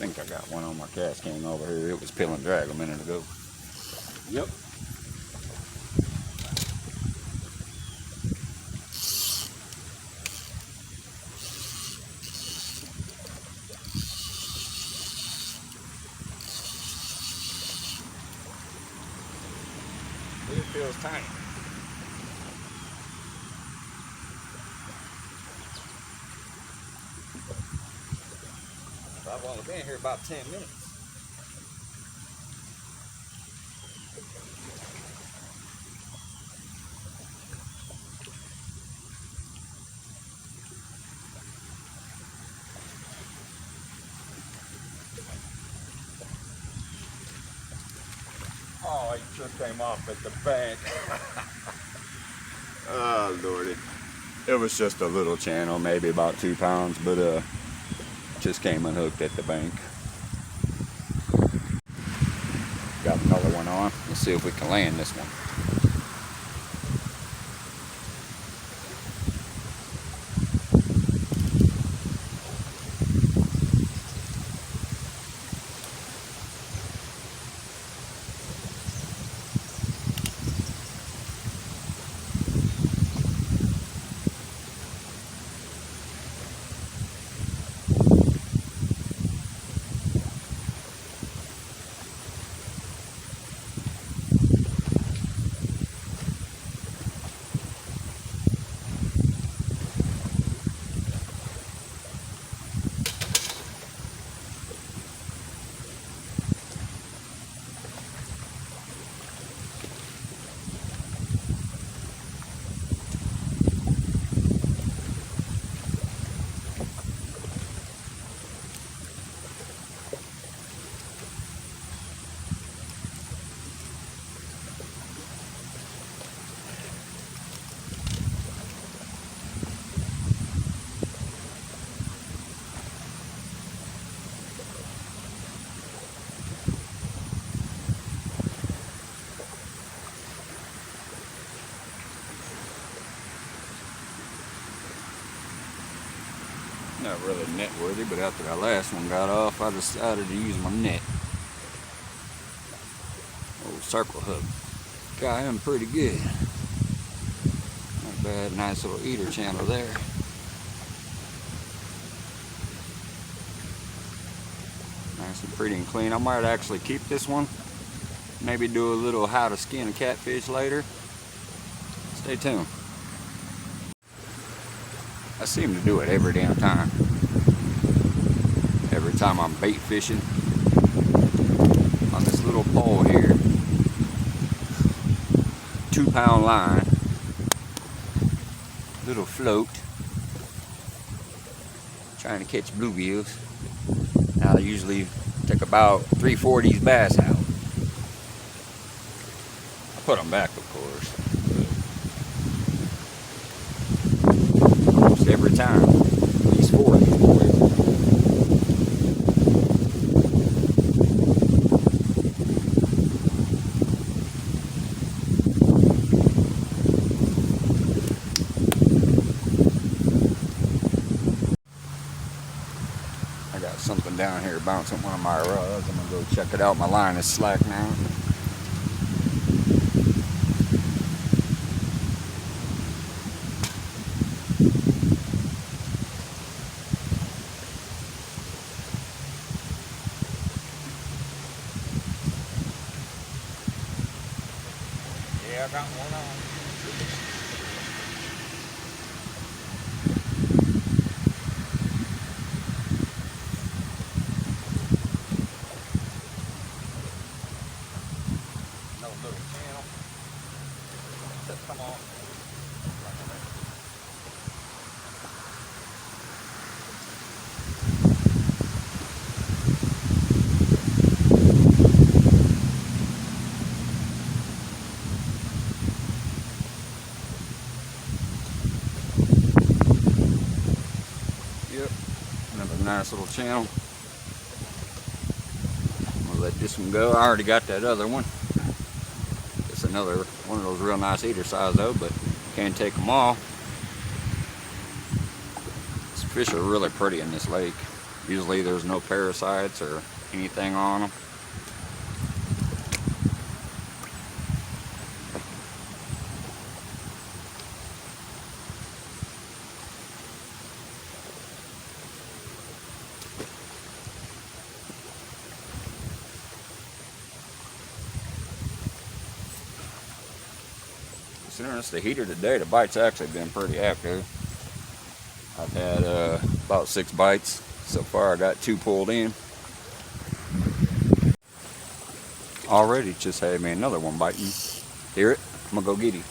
think I got one on my cast cam over here. It was peeling drag a minute ago. Yep. It feels tiny. I've only been here about 10 minutes. Oh, he just came off at the bank. Oh, Lordy. It was just a little channel, maybe about 2 pounds, but just came unhooked at the bank. Got another one on. Let's see if we can land this one. Not really net worthy, but after that last one got off, I decided to use my net. Old circle hook. Got him pretty good. Not bad, nice little eater channel there. Nice and pretty and clean. I might actually keep this one. Maybe do a little how to skin a catfish later. Stay tuned. I seem to do it every damn time. Every time I'm bait fishing on this little pole here. 2-pound line. Little float. Trying to catch bluegills. Now I usually take about 3-4 of these bass out. I put them back, of course. Every time, at least 4 of these boys. I got something down here bouncing one of my rods. I'm gonna go check it out. My line is slack now. Yeah, I got one on. No little channel. Come on. Another nice little channel. I'm gonna let this one go. I already got that other one. It's another one of those real nice eater size though, but can't take them all. These fish are really pretty in this lake. Usually there's no parasites or anything on them. Considering it's the heat of the day, the bite's actually been pretty active. I've had about 6 bites. So far I got 2 pulled in. Already just had me another one biting. Hear it? I'm gonna go get him.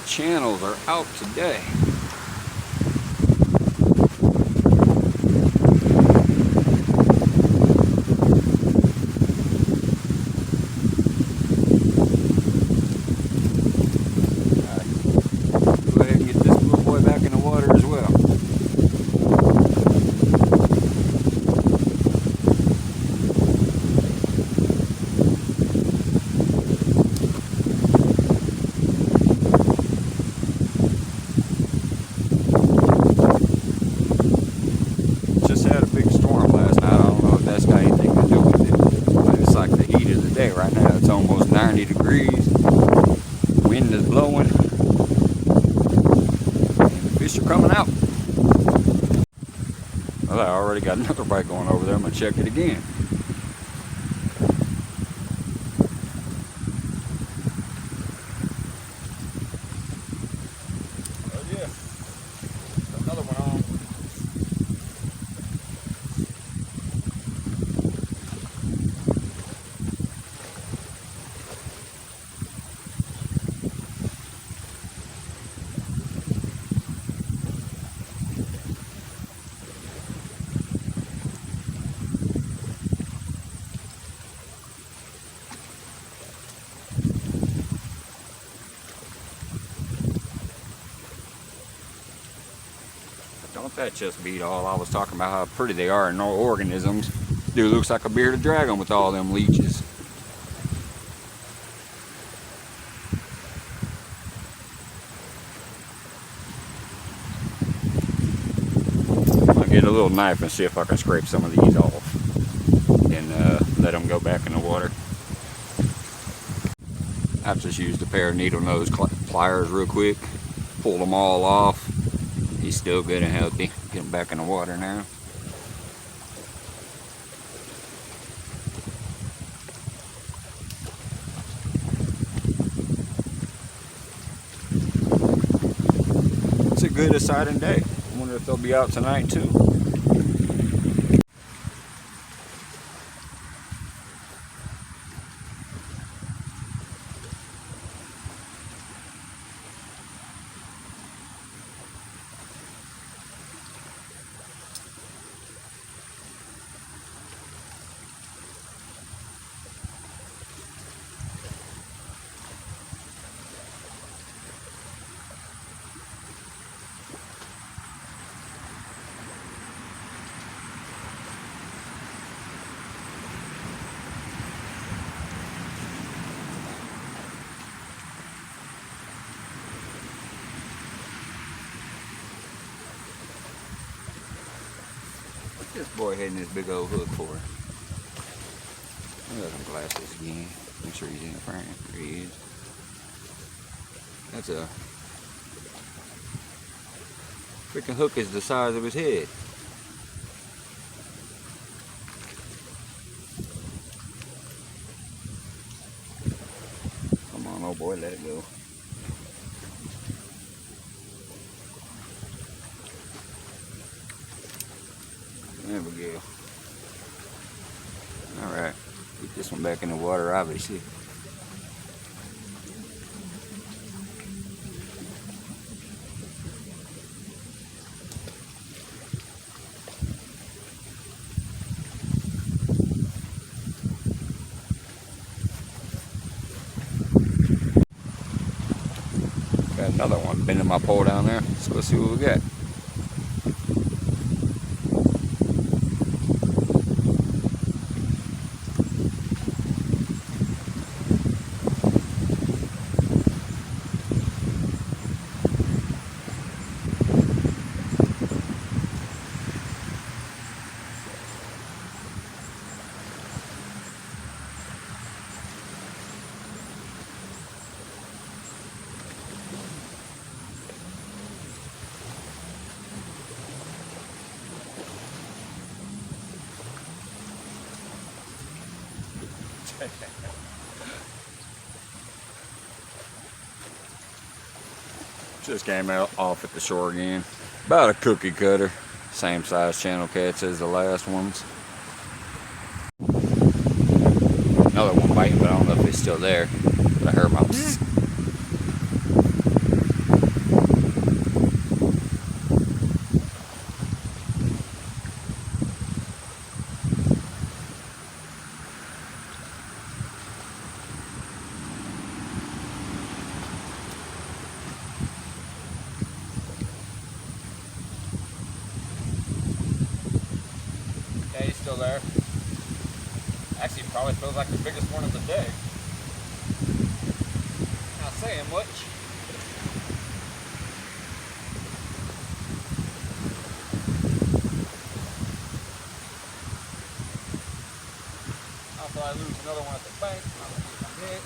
Channels are out today. Go ahead and get this little boy back in the water as well. Right now it's almost 90 degrees, wind is blowing, and the fish are coming out. Well, I already got another bite going over there. I'm going to check it again. Oh yeah, another one on. Don't that just beat all? I was talking about how pretty they are and no organisms. Dude looks like a bearded dragon with all them leeches. I'm gonna get a little knife and see if I can scrape some of these off and let them go back in the water. I've just used a pair of needle nose pliers real quick, pulled them all off. He's still good and healthy. Getting back in the water now. It's a good exciting day. I wonder if they'll be out tonight too. This boy hitting this big old hook for her. Let him blast this again. Make sure he's in frame. There he is. That's a freaking hook is the size of his head. Oh boy, let it go. There we go. Alright, get this one back in the water, obviously. Got another one bending my pole down there. Let's go see what we got. Just came out off at the shore again. About a cookie cutter. Same size channel catch as the last ones. Another one biting, but I don't know if it's still there. But I heard my bzzz. Yeah, he's still there. Actually, probably feels like the biggest one of the day. Not saying much. After I lose another one at the bank, I'm gonna get my hit.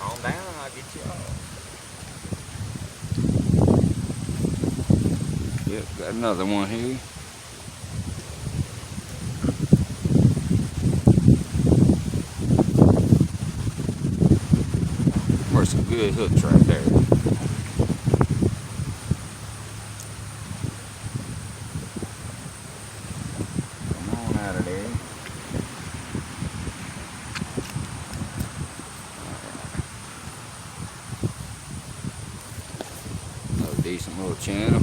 Calm down, I'll get you off. Yep, got another one here. There's some good hooks right there. Come on out of there. Another decent little channel.